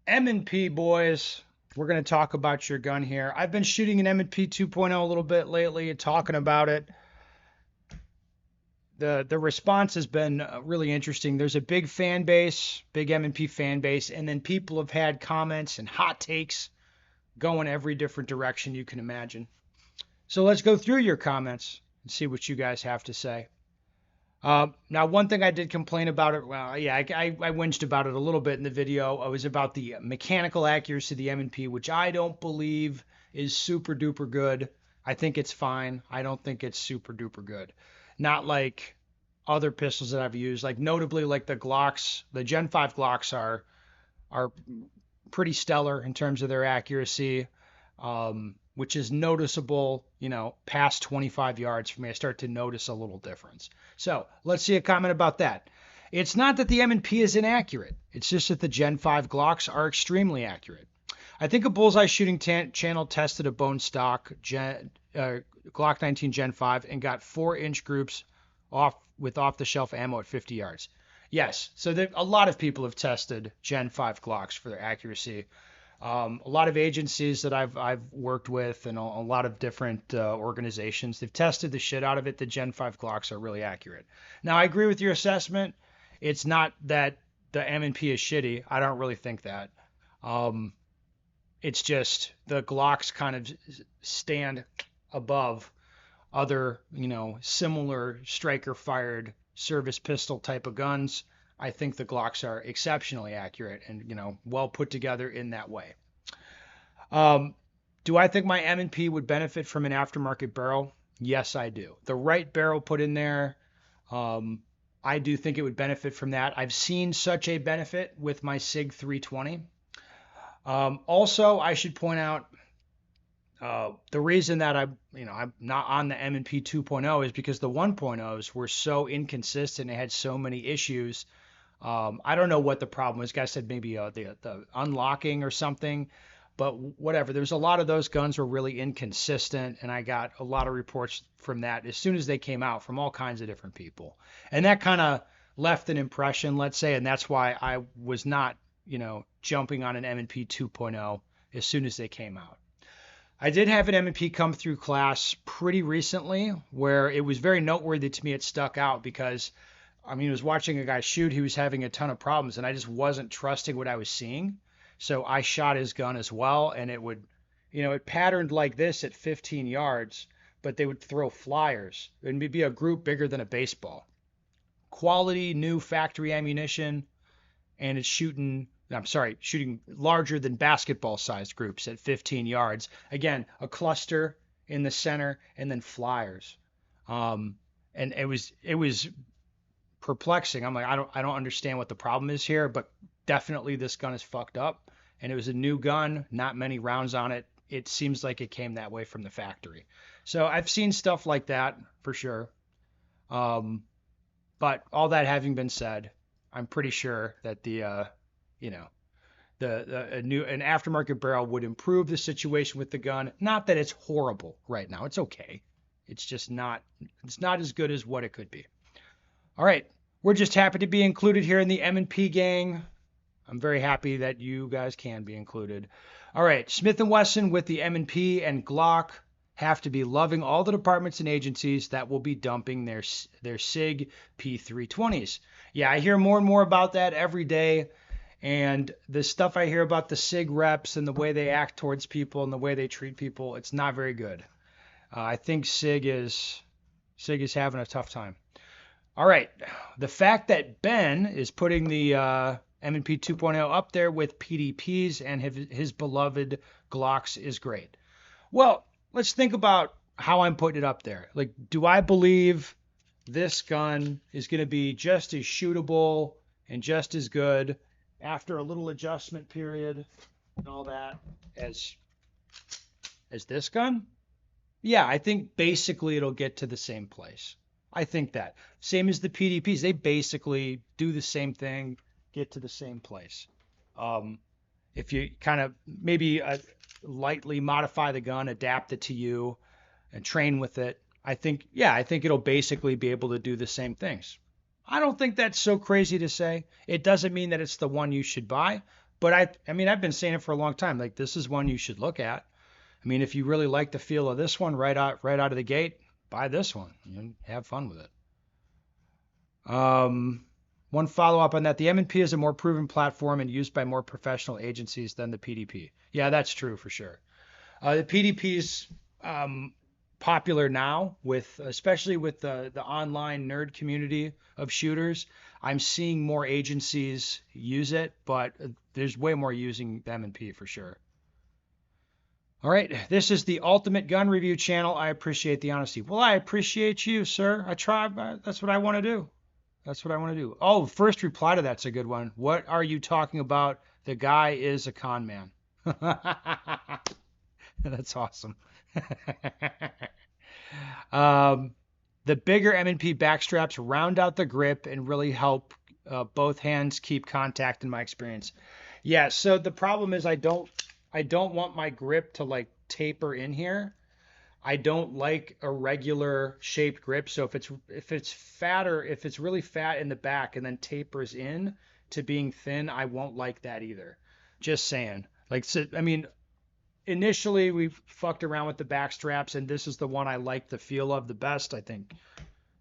M&P boys, we're going to talk about your gun here. I've been shooting an M&P 2.0 a little bit lately and talking about it. The response has been really interesting. There's a big fan base, big M&P fan base, and then people have had comments and hot takes going every different direction you can imagine. So let's go through your comments and see what you guys have to say. Now, one thing I did complain about it, well, yeah, I whinged about it a little bit in the video. It was about the mechanical accuracy of the M&P, which I don't believe is super duper good. I think it's fine. I don't think it's super duper good. Not like other pistols that I've used, like notably like the Glocks, the Gen 5 Glocks are pretty stellar in terms of their accuracy, which is noticeable, past 25 yards for me. I start to notice a little difference. So let's see a comment about that. It's not that the M&P is inaccurate. It's just that the Gen 5 Glocks are extremely accurate. I think a bullseye shooting channel tested a bone stock Glock 19 Gen 5 and got 4-inch groups off-the-shelf ammo at 50 yards. Yes, so a lot of people have tested Gen 5 Glocks for their accuracy. A lot of agencies that I've worked with and a lot of different organizations, they've tested the shit out of it. The Gen 5 Glocks are really accurate. Now, I agree with your assessment. It's not that the M&P is shitty. I don't really think that. It's just the Glocks kind of stand above other, similar striker-fired service pistol type of guns. I think the Glocks are exceptionally accurate and, well put together in that way. Do I think my M&P would benefit from an aftermarket barrel? Yes, I do. The right barrel put in there, I do think it would benefit from that. I've seen such a benefit with my SIG 320. Also, I should point out the reason that I'm not on the M&P 2.0 is because the 1.0s were so inconsistent. It had so many issues. I don't know what the problem was. Guy said maybe the unlocking or something, but whatever. There's a lot of those guns were really inconsistent, and I got a lot of reports from that as soon as they came out from all kinds of different people, and that kind of left an impression, let's say, and that's why I was not, jumping on an M&P 2.0 as soon as they came out. I did have an M&P come through class pretty recently where it was very noteworthy to me. It stuck out because I was watching a guy shoot. He was having a ton of problems, and I just wasn't trusting what I was seeing. So I shot his gun as well, and it would, it patterned like this at 15 yards, but they would throw flyers. It would be a group bigger than a baseball. Quality new factory ammunition, and it's shooting larger than basketball-sized groups at 15 yards. Again, a cluster in the center, and then flyers. And it was perplexing. I'm like, I don't understand what the problem is here, but definitely this gun is fucked up. And it was a new gun, not many rounds on it. It seems like it came that way from the factory. So I've seen stuff like that for sure. But all that having been said, I'm pretty sure that an aftermarket barrel would improve the situation with the gun. Not that it's horrible right now. It's okay. It's just not as good as what it could be. All right. We're just happy to be included here in the M&P gang. I'm very happy that you guys can be included. All right. Smith & Wesson with the M&P and Glock have to be loving all the departments and agencies that will be dumping their SIG P320s. Yeah, I hear more and more about that every day. And the stuff I hear about the SIG reps and the way they act towards people and the way they treat people, it's not very good. I think SIG is having a tough time. All right. The fact that Ben is putting the M&P 2.0 up there with PDPs and his beloved Glocks is great. Well, let's think about how I'm putting it up there. Like, do I believe this gun is going to be just as shootable and just as good after a little adjustment period and all that as this gun? Yeah, I think basically it'll get to the same place. I think that. Same as the PDPs. They basically do the same thing, get to the same place. If you kind of maybe lightly modify the gun, adapt it to you, and train with it, I think it'll basically be able to do the same things. I don't think that's so crazy to say. It doesn't mean that it's the one you should buy, But I mean, I've been saying it for a long time. Like this is one you should look at. I mean, if you really like the feel of this one right out of the gate, buy this one and have fun with it. Um, One follow up on that: the M&P is a more proven platform and used by more professional agencies than the PDP. Yeah, that's true for sure. The PDP's um, popular now with especially with the online nerd community of shooters. I'm seeing more agencies use it, but there's way more using the M&P for sure. All right, this is the Ultimate Gun Review channel. I appreciate the honesty. Well, I appreciate you, sir. I try. That's what I want to do. That's what I want to do. Oh, first reply to that's a good one. What are you talking about? The guy is a con man. That's awesome. um, the bigger M&P backstraps round out the grip and really help both hands keep contact in my experience. Yeah, so the problem is I don't want my grip to like taper in here. I don't like a regular shaped grip. So if it's fatter, if it's really fat in the back and then tapers in to being thin, I won't like that either. Just saying. Like so, I mean, initially we fucked around with the back straps and this is the one I like the feel of the best, I think.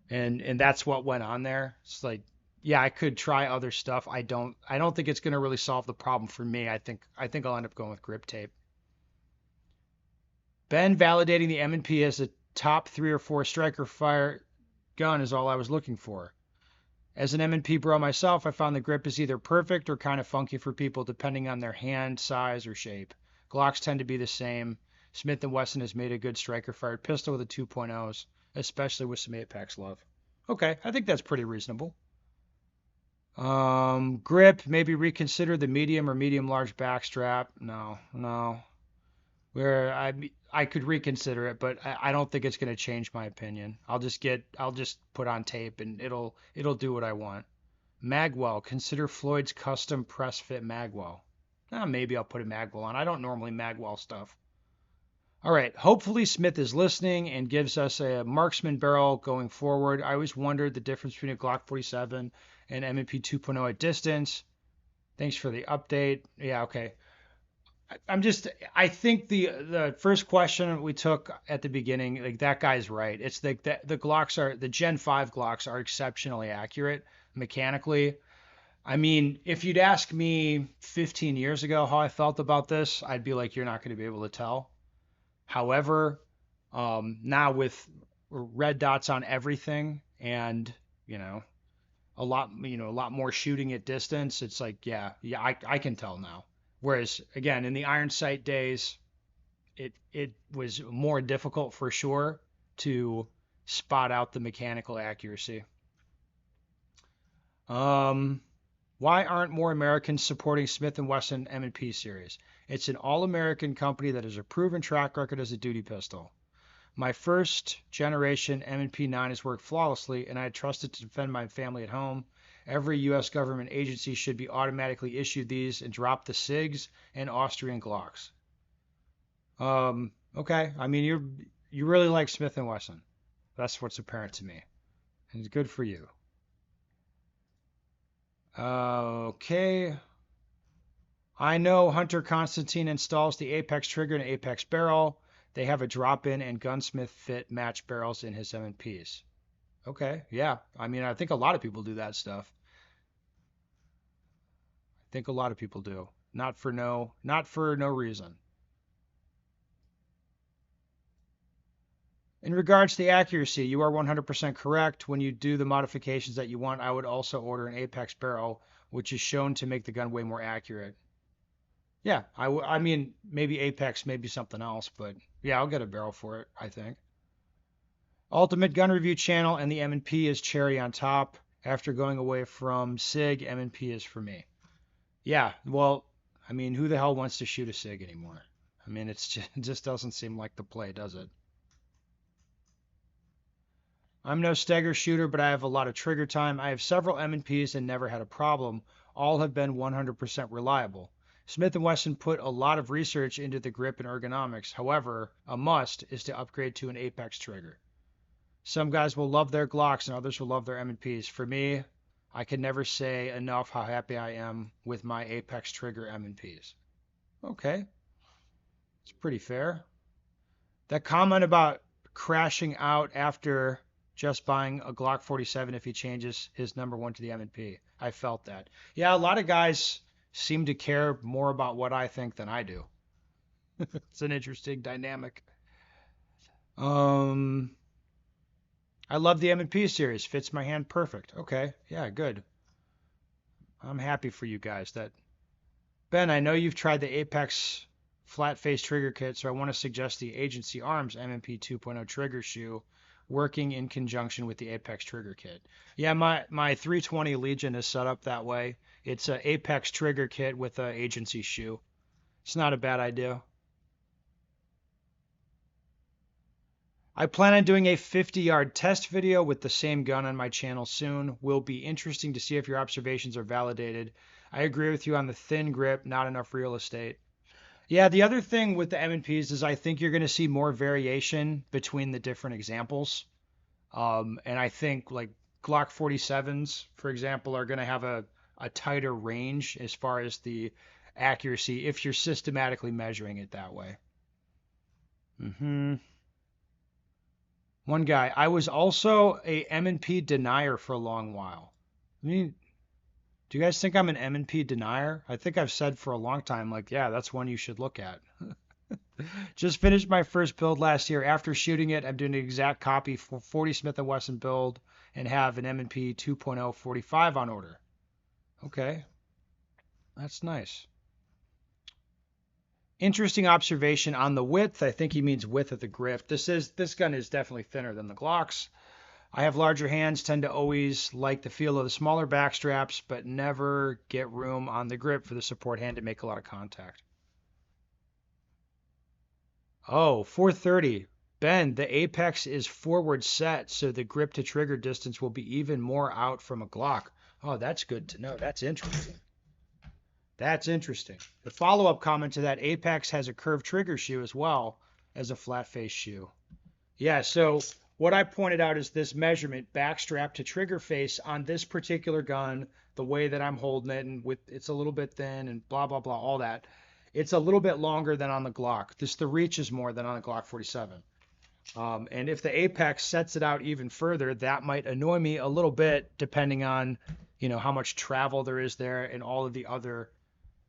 And that's what went on there. It's like, yeah, I could try other stuff. I don't think it's going to really solve the problem for me. I think I'll end up going with grip tape. Ben validating the M&P as a top 3 or 4 striker fire gun is all I was looking for. As an M&P bro myself, I found the grip is either perfect or kind of funky for people depending on their hand size or shape. Glocks tend to be the same. Smith & Wesson has made a good striker-fired pistol with the 2.0s, especially with some Apex love. Okay, I think that's pretty reasonable. Grip, maybe reconsider the medium or medium-large backstrap. No. Where I could reconsider it, but I don't think it's going to change my opinion. I'll just put on tape and it'll do what I want. Magwell, consider Floyd's custom press fit magwell. Maybe I'll put a magwell on. I don't normally magwell stuff. All right. Hopefully Smith is listening and gives us a marksman barrel going forward. I always wondered the difference between a Glock 47 and M&P 2.0 at distance. Thanks for the update. Yeah, okay. I think the first question we took at the beginning, like that guy's right. It's the Glocks are the Gen 5 Glocks are exceptionally accurate mechanically. I mean, if you'd ask me 15 years ago how I felt about this, I'd be like, you're not going to be able to tell. However, now with red dots on everything and, you know, a lot more shooting at distance, it's like, yeah, I can tell now. Whereas again, in the iron sight days, it was more difficult for sure to spot out the mechanical accuracy. Why aren't more Americans supporting Smith & Wesson M&P series? It's an all-American company that has a proven track record as a duty pistol. My first generation M&P 9 has worked flawlessly, and I trust it to defend my family at home. Every U.S. government agency should be automatically issued these and drop the SIGs and Austrian Glocks. Okay. I mean, you really like Smith & Wesson. That's what's apparent to me. And it's good for you. Okay. I know Hunter Constantine installs the Apex trigger and Apex barrel. They have a drop-in and gunsmith fit match barrels in his M&Ps. Okay, yeah. I mean, I think a lot of people do that stuff. I think a lot of people do. Not for no reason. In regards to the accuracy, you are 100% correct. When you do the modifications that you want, I would also order an Apex barrel, which is shown to make the gun way more accurate. Yeah, I mean, maybe Apex, maybe something else, but yeah, I'll get a barrel for it, I think. Ultimate Gun Review channel and the M&P is cherry on top. After going away from SIG, M&P is for me. Yeah, well, I mean, who the hell wants to shoot a SIG anymore? I mean, it just doesn't seem like the play, does it? I'm no stagger shooter, but I have a lot of trigger time. I have several M&Ps and never had a problem. All have been 100% reliable. Smith & Wesson put a lot of research into the grip and ergonomics. However, a must is to upgrade to an Apex trigger. Some guys will love their Glocks and others will love their M&Ps. For me, I can never say enough how happy I am with my Apex Trigger M&Ps. Okay, it's pretty fair. That comment about crashing out after just buying a Glock 47 if he changes his number one to the M&P. I felt that. Yeah, a lot of guys seem to care more about what I think than I do. It's an interesting dynamic. Um, I love the M&P series. Fits my hand perfect. Okay, yeah, good. I'm happy for you guys. That Ben, I know you've tried the Apex flat face trigger kit, so I want to suggest the Agency Arms M&P 2.0 trigger shoe working in conjunction with the Apex trigger kit. Yeah, my 320 Legion is set up that way. It's a Apex trigger kit with a Agency shoe. It's not a bad idea. I plan on doing a 50-yard test video with the same gun on my channel soon. Will be interesting to see if your observations are validated. I agree with you on the thin grip, not enough real estate. Yeah, the other thing with the M&Ps is I think you're going to see more variation between the different examples. And I think like Glock 47s, for example, are going to have a tighter range as far as the accuracy if you're systematically measuring it that way. One guy, I was also a M&P denier for a long while. I mean, do you guys think I'm an M&P denier? I think I've said for a long time, like, yeah, that's one you should look at. Just finished my first build last year. After shooting it, I'm doing an exact copy for 40 Smith & Wesson build and have an M&P 2.0 45 on order. Okay, that's nice. Interesting observation on the width. I think he means width of the grip. This gun is definitely thinner than the Glocks. I have larger hands, tend to always like the feel of the smaller back straps, but never get room on the grip for the support hand to make a lot of contact. Oh, 430. Ben, the apex is forward set, so the grip to trigger distance will be even more out from a Glock. Oh, that's good to know. That's interesting. That's interesting. The follow-up comment to that, Apex has a curved trigger shoe as well as a flat face shoe. Yeah, so what I pointed out is this measurement, backstrap to trigger face on this particular gun, the way that I'm holding it, and with it's a little bit thin and blah, blah, blah, all that. It's a little bit longer than on the Glock. The reach is more than on the Glock 47. And if the Apex sets it out even further, that might annoy me a little bit, depending on, how much travel there is there and all of the other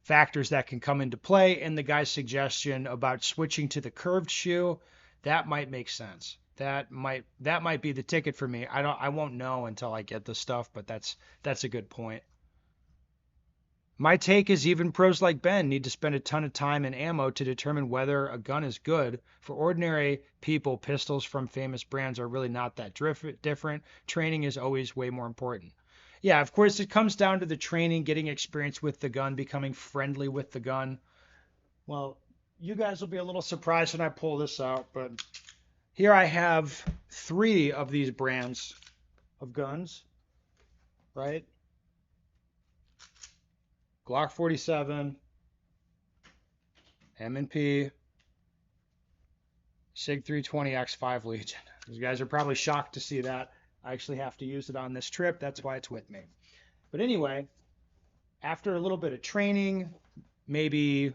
factors that can come into play. And the guy's suggestion about switching to the curved shoe, that might make sense. That might be the ticket for me. I won't know until I get the stuff, but that's a good point. My take is even pros like Ben need to spend a ton of time and ammo to determine whether a gun is good. For ordinary people, pistols from famous brands are really not that different. Training is always way more important. Yeah, of course, it comes down to the training, getting experience with the gun, becoming friendly with the gun. Well, you guys will be a little surprised when I pull this out, but here I have 3 of these brands of guns, right? Glock 47, M&P, SIG 320 X5 Legion. You guys are probably shocked to see that. I actually have to use it on this trip. That's why it's with me. But anyway, after a little bit of training, maybe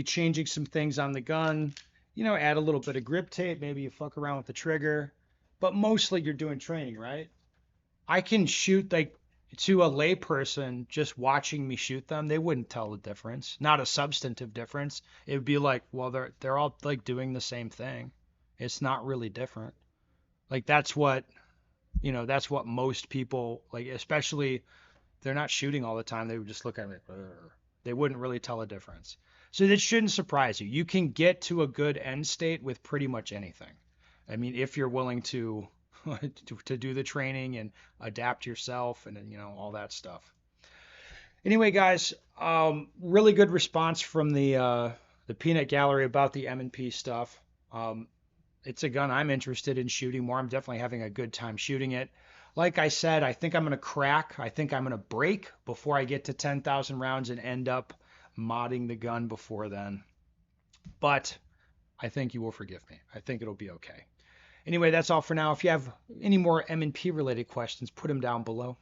changing some things on the gun, add a little bit of grip tape, maybe you fuck around with the trigger, but mostly you're doing training, right? I can shoot like to a layperson just watching me shoot them, they wouldn't tell the difference. Not a substantive difference. It would be like, well, they're all like doing the same thing. It's not really different. Like that's what most people like, especially they're not shooting all the time. They would just look at me. They wouldn't really tell a difference. So that shouldn't surprise you. You can get to a good end state with pretty much anything. I mean, if you're willing to to do the training and adapt yourself and all that stuff. Anyway, guys, really good response from the peanut gallery about the M&P stuff. It's a gun I'm interested in shooting more. I'm definitely having a good time shooting it. Like I said, I think I'm going to crack. I think I'm going to break before I get to 10,000 rounds and end up modding the gun before then. But I think you will forgive me. I think it'll be okay. Anyway, that's all for now. If you have any more M&P related questions, put them down below.